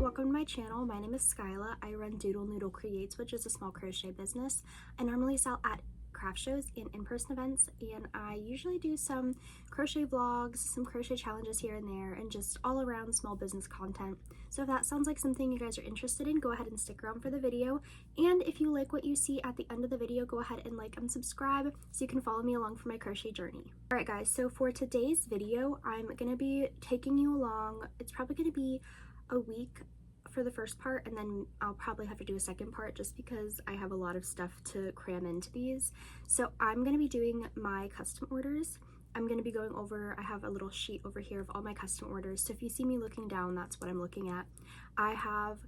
welcome to my channel. My name is Skyla. I run Doodle Noodle Creates, which is a small crochet business. I normally sell at craft shows and in-person events, and I usually do some crochet vlogs, some crochet challenges here and there, and just all around small business content. So if that sounds like something you guys are interested in, go ahead and stick around for the video. And if you like what you see at the end of the video, go ahead and like and subscribe so you can follow me along for my crochet journey. Alright guys, so for today's video, I'm gonna be taking you along. It's probably gonna be a week for the first part, and then I'll probably have to do a second part just because I have a lot of stuff to cram into these. So I'm going to be doing my custom orders. I'm going to be going over, I have a little sheet over here of all my custom orders, so if you see me looking down, that's what I'm looking at. I have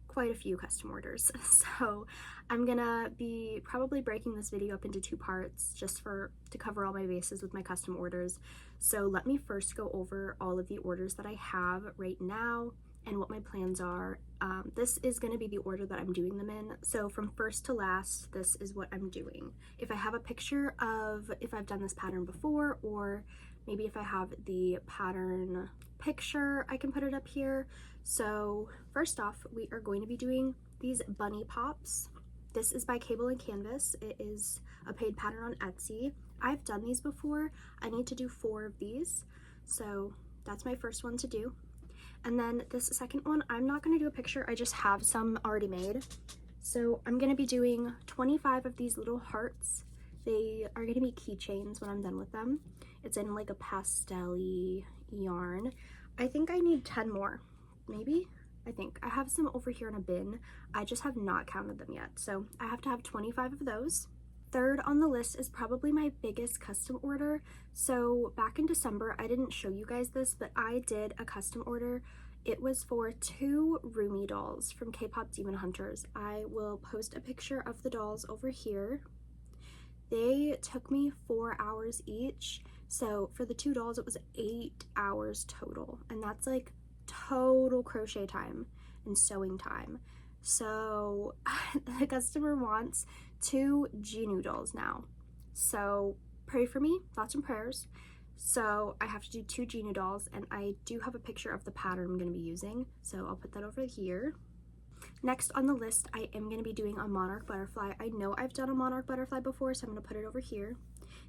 quite a few custom orders, so I'm gonna be probably breaking this video up into two parts just to cover all my bases with my custom orders. So let me first go over all of the orders that I have right now and what my plans are. This is going to be the order that I'm doing them in. So from first to last, this is what I'm doing. If I have a picture of if I've done this pattern before, or maybe if I have the pattern picture, I can put it up here. So first off, we are going to be doing these bunny pops. This is by Cable and Canvas. It is a paid pattern on Etsy. I've done these before. I need to do 4 of these. So that's my first one to do. And then this second one, I'm not going to do a picture, I just have some already made. So I'm going to be doing 25 of these little hearts. They are going to be keychains when I'm done with them. It's in like a pastel-y yarn. I think I need 10 more, maybe? I think. I have some over here in a bin. I just have not counted them yet. So I have to have 25 of those. Third on the list is probably my biggest custom order. So back in December, I didn't show you guys this, but I did a custom order. It was for 2 Rumi dolls from K-Pop Demon Hunters. I will post a picture of the dolls over here. They took me 4 hours each. So for the 2 dolls, it was 8 hours total. And that's like total crochet time and sewing time. So the customer wants 2 Genu dolls now. So pray for me, thoughts and prayers. So I have to do 2 Genu dolls, and I do have a picture of the pattern I'm going to be using. So I'll put that over here. Next on the list, I am going to be doing a monarch butterfly. I know I've done a monarch butterfly before, so I'm going to put it over here.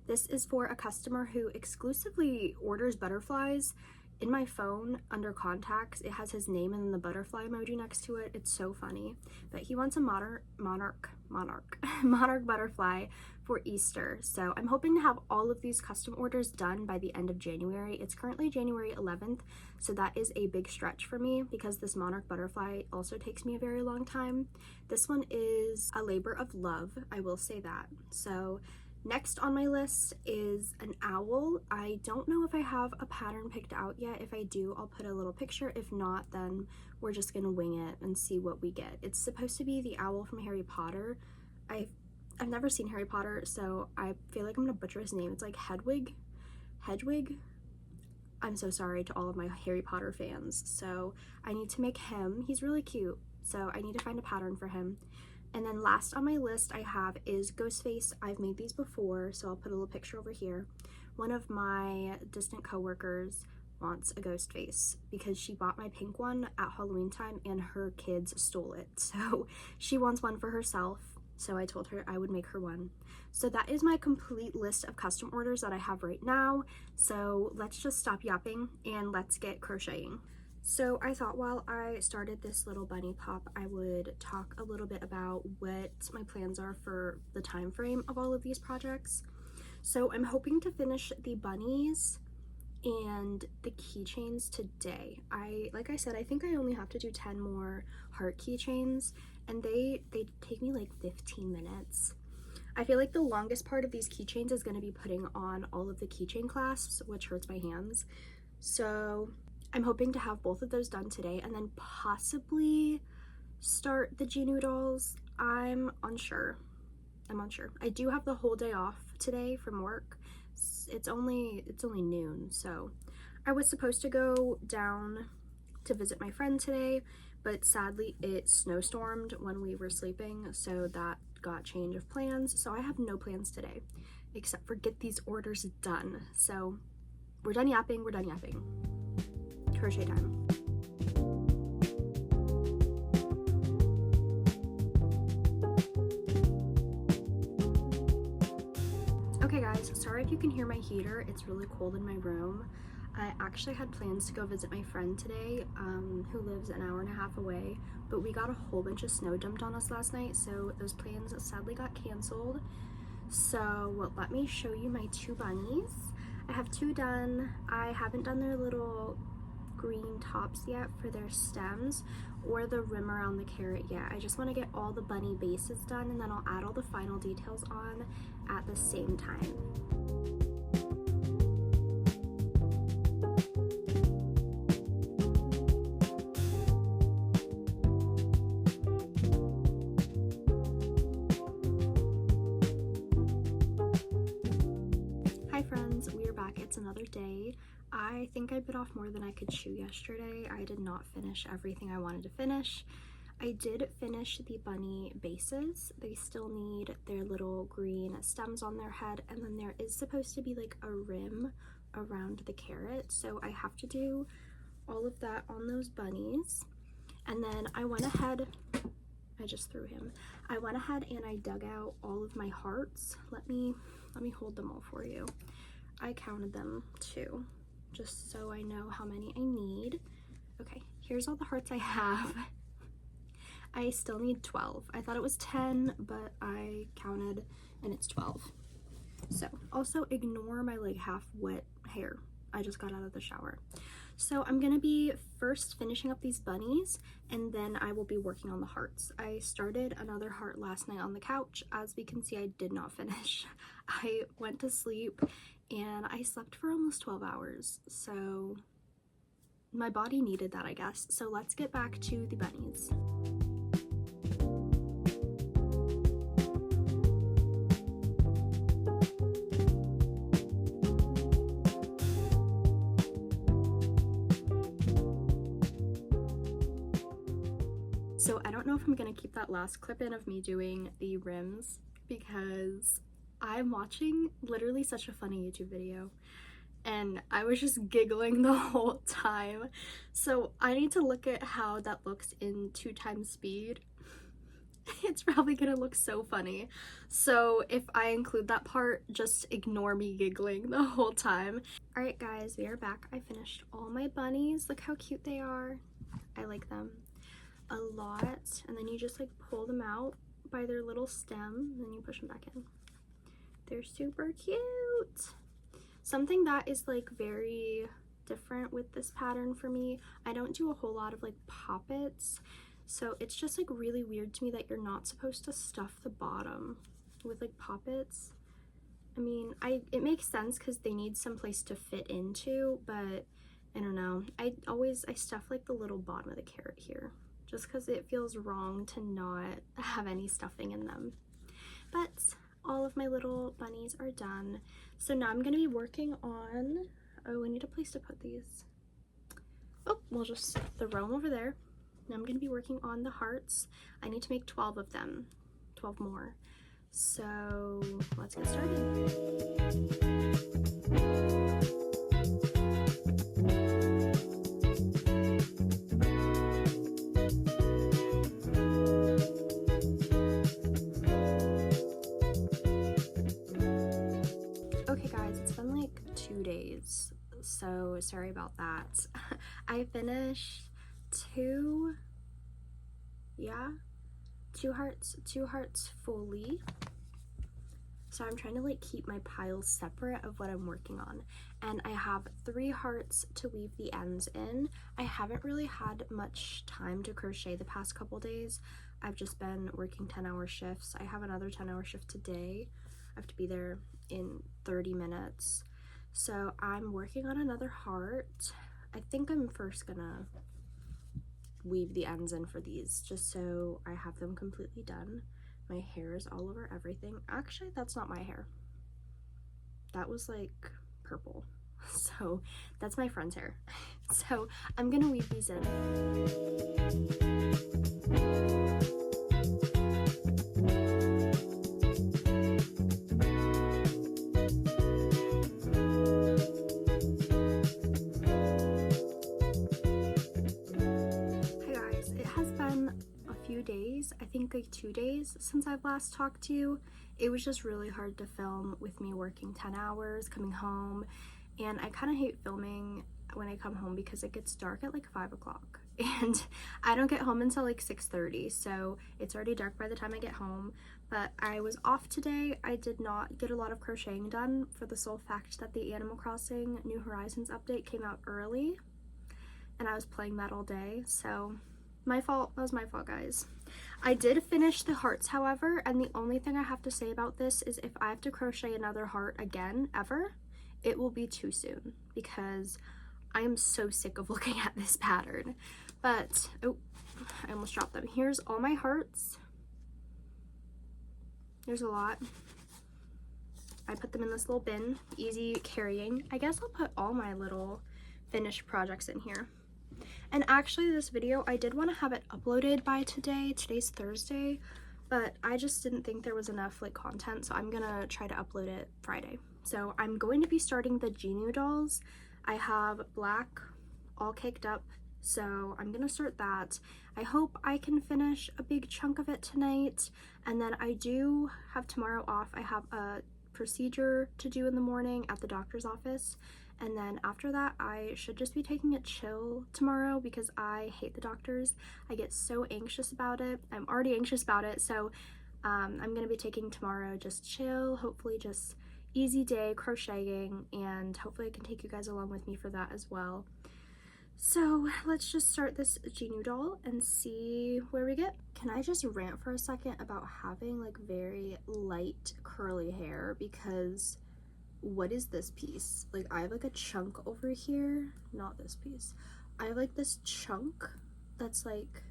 This is for a customer who exclusively orders butterflies. In my phone, under contacts, it has his name and then the butterfly emoji next to it. It's so funny. But he wants a monarch butterfly for Easter. So I'm hoping to have all of these custom orders done by the end of January. It's currently January 11th, so that is a big stretch for me because this monarch butterfly also takes me a very long time. This one is a labor of love, I will say that. So next on my list is an owl. I don't know if I have a pattern picked out yet. If I do, I'll put a little picture. If not, then we're just gonna wing it and see what we get. It's supposed to be the owl from Harry Potter. I've never seen Harry Potter, so I feel like I'm gonna butcher his name. It's like Hedwig? I'm so sorry to all of my Harry Potter fans. So I need to make him. He's really cute, so I need to find a pattern for him. And then last on my list I have is Ghostface. I've made these before, so I'll put a little picture over here. One of my distant coworkers wants a ghost face because she bought my pink one at Halloween time and her kids stole it. So she wants one for herself, so I told her I would make her one. So that is my complete list of custom orders that I have right now. So let's just stop yapping and let's get crocheting. So I thought while I started this little bunny pop, I would talk a little bit about what my plans are for the time frame of all of these projects. So I'm hoping to finish the bunnies and the keychains today. Like I said, I think I only have to do 10 more heart keychains, and they take me like 15 minutes. I feel like the longest part of these keychains is going to be putting on all of the keychain clasps, which hurts my hands. So I'm hoping to have both of those done today and then possibly start the Genu dolls. I'm unsure. I do have the whole day off today from work. It's only noon, so I was supposed to go down to visit my friend today, but sadly it snowstormed when we were sleeping, so that got change of plans. So I have no plans today except for get these orders done. So we're done yapping. Crochet time. guys, sorry if you can hear my heater. It's really cold in my room. I actually had plans to go visit my friend today, who lives an hour and a half away, but we got a whole bunch of snow dumped on us last night, so those plans sadly got canceled. So let me show you my two bunnies. I have two done. I haven't done their little green tops yet for their stems or the rim around the carrot yet. I just want to get all the bunny bases done, and then I'll add all the final details on at the same time. Hi friends, we are back. It's another day. I think I bit off more than I could chew yesterday. I did not finish everything I wanted to finish. I did finish the bunny bases. They still need their little green stems on their head, and then there is supposed to be like a rim around the carrot, so I have to do all of that on those bunnies. And then I went ahead, I just threw him. I went ahead and I dug out all of my hearts. Let me hold them all for you. I counted them too, just so I know how many I need. Okay, here's all the hearts I have. I still need 12. I thought it was 10, but I counted and it's 12. So also ignore my like half wet hair. I just got out of the shower. So I'm gonna be first finishing up these bunnies, and then I will be working on the hearts. I started another heart last night on the couch. As we can see, I did not finish. I went to sleep and I slept for almost 12 hours. So my body needed that, I guess. So let's get back to the bunnies. So I don't know if I'm gonna keep that last clip in of me doing the rims, because I'm watching literally such a funny YouTube video and I was just giggling the whole time. So I need to look at how that looks in 2x speed. It's probably gonna look so funny. So if I include that part, just ignore me giggling the whole time. All right guys, we are back. I finished all my bunnies. Look how cute they are. I like them a lot. And then you just like pull them out by their little stem, and then you push them back in. They're super cute. Something that is like very different with this pattern for me, I don't do a whole lot of like poppets, so it's just like really weird to me that you're not supposed to stuff the bottom with like poppets. I mean, it makes sense because they need some place to fit into, but I don't know. I stuff like the little bottom of the carrot here, just because it feels wrong to not have any stuffing in them. But all of my little bunnies are done. So now I'm gonna be working on, oh, I need a place to put these. Oh, we'll just throw them over there. Now I'm gonna be working on the hearts. I need to make 12 of them, 12 more. So let's get started. So sorry about that. I finished two hearts fully. So I'm trying to like keep my piles separate of what I'm working on. And I have 3 hearts to weave the ends in. I haven't really had much time to crochet the past couple days. I've just been working 10-hour shifts. I have another 10-hour shift today. I have to be there in 30 minutes. So I'm working on another heart. I think I'm first gonna weave the ends in for these, just so I have them completely done. My hair is all over everything. Actually, that's not my hair. That was like purple. So that's my friend's hair. So I'm gonna weave these in. I think a like 2 days since I've last talked to you. It was just really hard to film with me working 10 hours, coming home, and I kind of hate filming when I come home because it gets dark at like 5 o'clock and I don't get home until like 6:30, so it's already dark by the time I get home. But I was off today. I did not get a lot of crocheting done for the sole fact that the Animal Crossing New Horizons update came out early and I was playing that all day, so my fault. That was my fault, guys. I did finish the hearts, however, and the only thing I have to say about this is if I have to crochet another heart again, ever, it will be too soon because I am so sick of looking at this pattern. But, oh, I almost dropped them. Here's all my hearts. There's a lot. I put them in this little bin, easy carrying. I guess I'll put all my little finished projects in here. And actually this video, I did want to have it uploaded by today. Today's Thursday, but I just didn't think there was enough like content, so I'm gonna try to upload it Friday. So I'm going to be starting the Genu dolls. I have black all caked up, so I'm gonna start that. I hope I can finish a big chunk of it tonight, and then I do have tomorrow off. I have a procedure to do in the morning at the doctor's office, and then after that I should just be taking it chill tomorrow because I hate the doctors. I get so anxious about it. I'm already anxious about it, so I'm gonna be taking tomorrow just chill, hopefully just easy day crocheting, and hopefully I can take you guys along with me for that as well. So let's just start this Genu doll and see where we get. Can I just rant for a second about having like very light curly hair? Because what is this piece? Like I have like a chunk over here, not this piece. I have like this chunk that's like,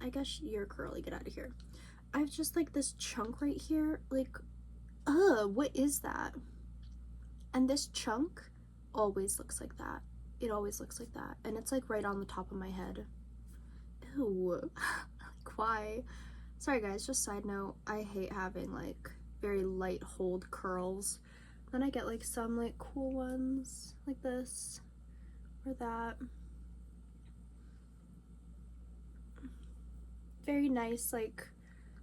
I guess you're curly, get out of here. I have just like this chunk right here, like, what is that? And this chunk always looks like that. It always looks like that, and it's like right on the top of my head. Ew. Like why? Sorry guys, just side note, I hate having like very light hold curls. Then I get like some like cool ones like this or that. Very nice, like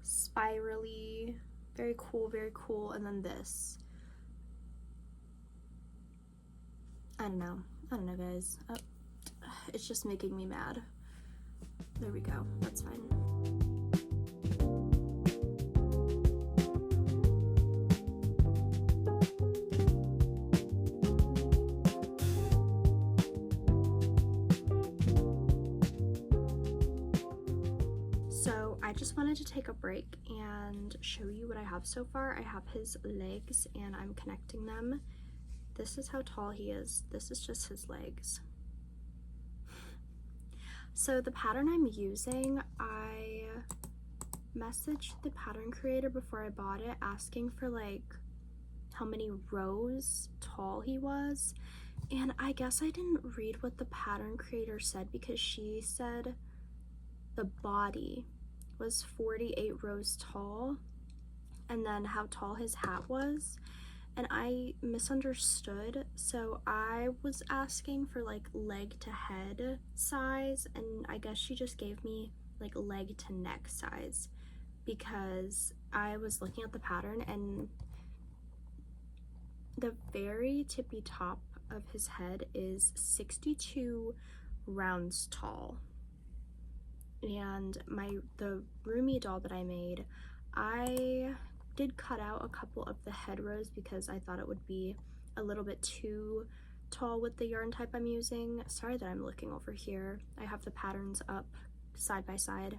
spirally, very cool, very cool. And then this, I don't know guys. Oh, it's just making me mad. There we go, that's fine. So I just wanted to take a break and show you what I have so far. I have his legs and I'm connecting them. This is how tall he is. This is just his legs. So the pattern I'm using, I messaged the pattern creator before I bought it asking for like how many rows tall he was, and I guess I didn't read what the pattern creator said because she said the body was 48 rows tall and then how tall his hat was, and I misunderstood. So I was asking for like leg to head size, and I guess she just gave me like leg to neck size because I was looking at the pattern and the very tippy top of his head is 62 rounds tall. And the roomy doll that I made, I did cut out a couple of the head rows because I thought it would be a little bit too tall with the yarn type I'm using. Sorry that I'm looking over here. I have the patterns up side by side.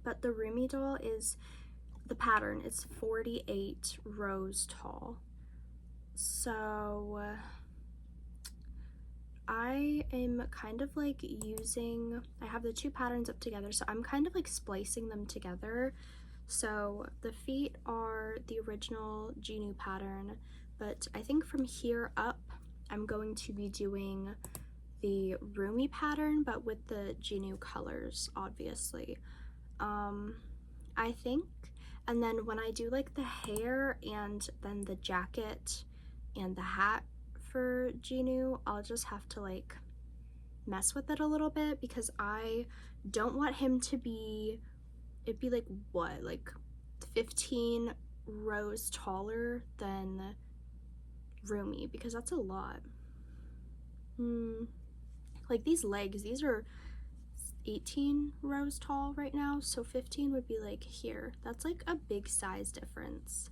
But the roomy doll is, the pattern is 48 rows tall. So I am kind of like using, I have the two patterns up together, so I'm kind of like splicing them together. So the feet are the original Genu pattern, but I think from here up I'm going to be doing the roomy pattern but with the Genu colors, obviously. I think, and then when I do like the hair and then the jacket and the hat for Genu, I'll just have to like mess with it a little bit because I don't want him to be, it'd be like what, like 15 rows taller than Rumi, because that's a lot. Like these legs, these are 18 rows tall right now, so 15 would be like here. That's like a big size difference.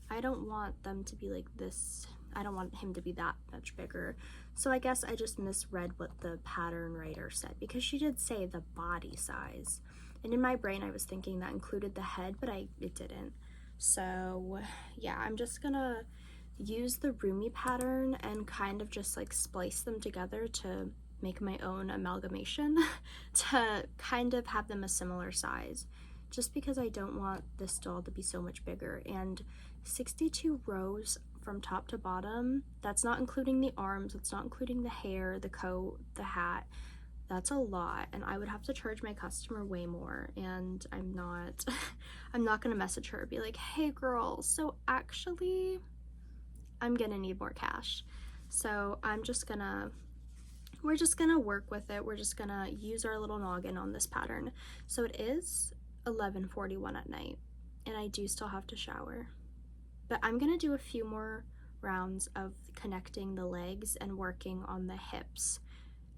I don't want them to be like this. I don't want him to be that much bigger. So I guess I just misread what the pattern writer said, because she did say the body size. And in my brain I was thinking that included the head, but it didn't. So yeah, I'm just gonna use the Rumi pattern and kind of just like splice them together to make my own amalgamation to kind of have them a similar size, just because I don't want this doll to be so much bigger. And 62 rows from top to bottom, that's not including the arms, it's not including the hair, the coat, the hat. That's a lot, and I would have to charge my customer way more, and I'm not gonna message her, be like, hey girl, so actually I'm gonna need more cash. So we're just gonna work with it. We're just gonna use our little noggin on this pattern. So it is 11:41 at night, and I do still have to shower. But I'm gonna do a few more rounds of connecting the legs and working on the hips.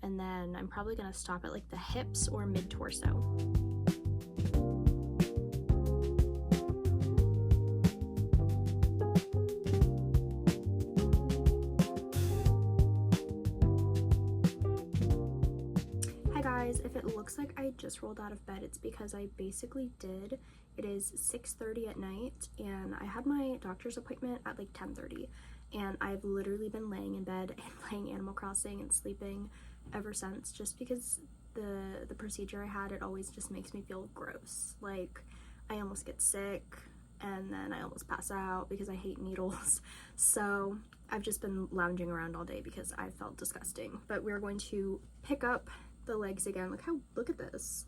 And then I'm probably gonna stop at like the hips or mid-torso. If it looks like I just rolled out of bed, it's because I basically did. It is 6:30 at night, and I had my doctor's appointment at like 10:30, and I've literally been laying in bed and playing Animal Crossing and sleeping ever since, just because the procedure I had, it always just makes me feel gross. Like I almost get sick, and then I almost pass out because I hate needles. So I've just been lounging around all day because I felt disgusting. But we're going to pick up the legs again. Look at this.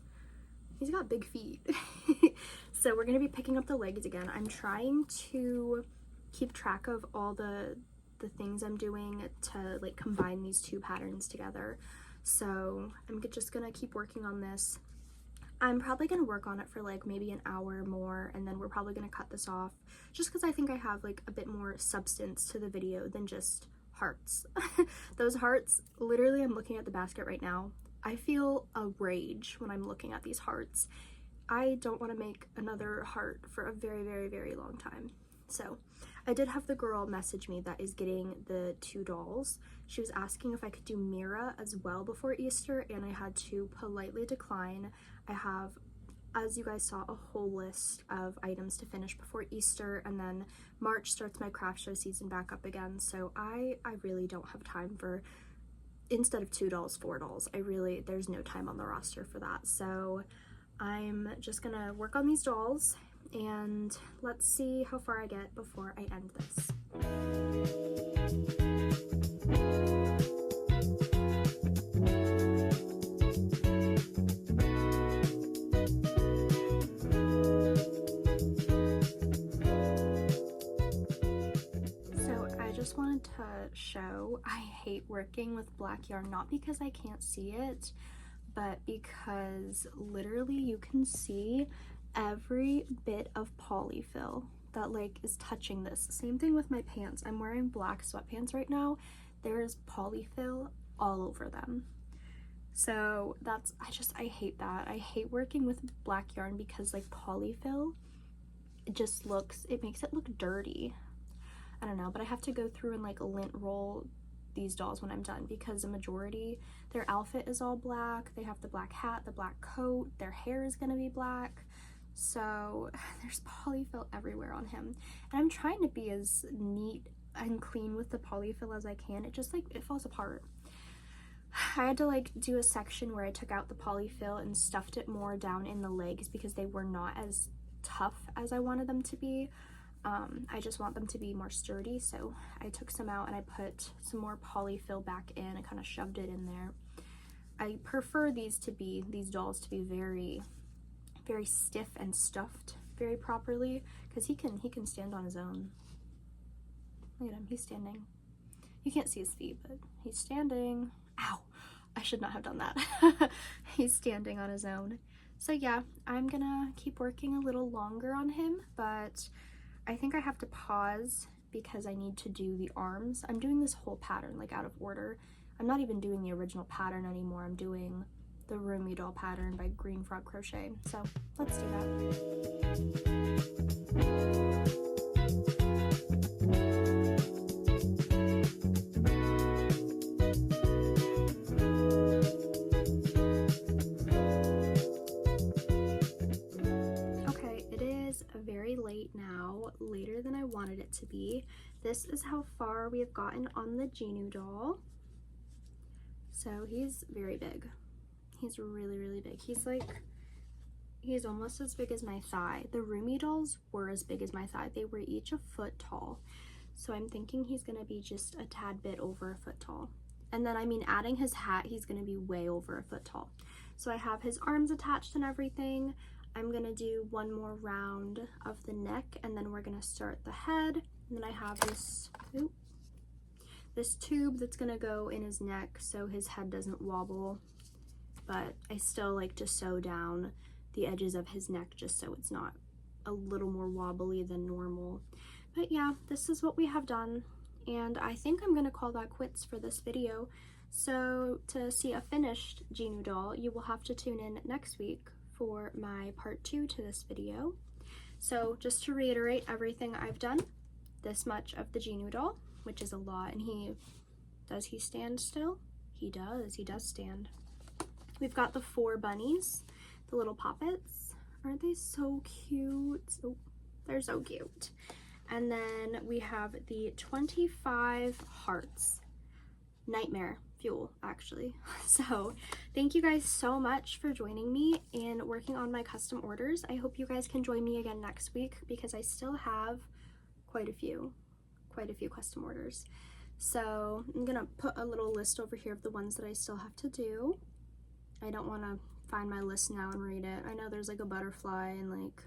He's got big feet. So we're gonna be picking up the legs again. I'm trying to keep track of all the things I'm doing to like combine these two patterns together. So I'm just gonna keep working on this. I'm probably gonna work on it for like maybe an hour more, and then we're probably gonna cut this off, just because I think I have like a bit more substance to the video than just hearts. Those hearts, literally, I'm looking at the basket right now. I feel a rage when I'm looking at these hearts. I don't want to make another heart for a very, very, very long time. So I did have the girl message me that is getting the 2 dolls. She was asking if I could do Mira as well before Easter, and I had to politely decline. I have, as you guys saw, a whole list of items to finish before Easter, and then March starts my craft show season back up again. So I really don't have time for, instead of 2 dolls, 4 dolls. There's no time on the roster for that. So I'm just gonna work on these dolls, and let's see how far I get before I end this. Just wanted to show I hate working with black yarn, not because I can't see it, but because literally you can see every bit of polyfill that like is touching this. Same thing with my pants. I'm wearing black sweatpants right now. There's polyfill all over them. So I hate that. I hate working with black yarn because like polyfill, it makes it look dirty. I don't know, but I have to go through and like lint roll these dolls when I'm done, because the majority, their outfit is all black. They have the black hat, the black coat, their hair is gonna be black. So there's polyfill everywhere on him. And I'm trying to be as neat and clean with the polyfill as I can. It just like, it falls apart. I had to like do a section where I took out the polyfill and stuffed it more down in the legs because they were not as tough as I wanted them to be. I just want them to be more sturdy, so I took some out and I put some more polyfill back in. I kind of shoved it in there. I prefer these dolls to be very, very stiff and stuffed very properly, because he can stand on his own. Look at him, he's standing. You can't see his feet, but he's standing. Ow! I should not have done that. He's standing on his own. So yeah, I'm gonna keep working a little longer on him, but I think I have to pause because I need to do the arms. I'm doing this whole pattern like out of order. I'm not even doing the original pattern anymore. I'm doing the Roomy Doll pattern by Green Frog Crochet. So let's do that. Okay, it is very late now, later than I wanted it to be. This is how far we have gotten on the Genu doll. So he's very big. He's really, really big. He's almost as big as my thigh. The Roomy dolls were as big as my thigh. They were each a foot tall. So I'm thinking he's gonna be just a tad bit over a foot tall. And then, I mean, adding his hat, he's gonna be way over a foot tall. So I have his arms attached and everything. I'm gonna do one more round of the neck, and then we're gonna start the head. And then I have this tube that's gonna go in his neck so his head doesn't wobble. But I still like to sew down the edges of his neck just so it's not a little more wobbly than normal. But yeah, this is what we have done, and I think I'm gonna call that quits for this video. So to see a finished Genu doll, you will have to tune in next week for my part 2 to this video. So just to reiterate everything I've done, this much of the Genu doll, which is a lot, and does he stand still? He does stand. We've got the 4 bunnies, the little poppets. Aren't they so cute? Oh, they're so cute. And then we have the 25 hearts. Nightmare fuel, actually. So thank you guys so much for joining me in working on my custom orders. I hope you guys can join me again next week because I still have quite a few custom orders. So I'm gonna put a little list over here of the ones that I still have to do. I don't want to find my list now and read it. I know there's like a butterfly and like,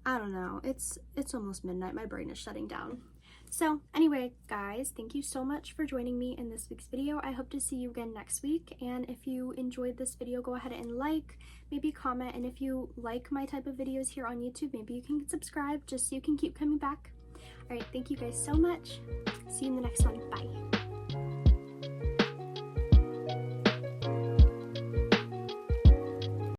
I don't know, it's almost midnight. My brain is shutting down. So anyway, guys, thank you so much for joining me in this week's video. I hope to see you again next week. And if you enjoyed this video, go ahead and like, maybe comment. And if you like my type of videos here on YouTube, maybe you can subscribe just so you can keep coming back. All right, thank you guys so much. See you in the next one. Bye.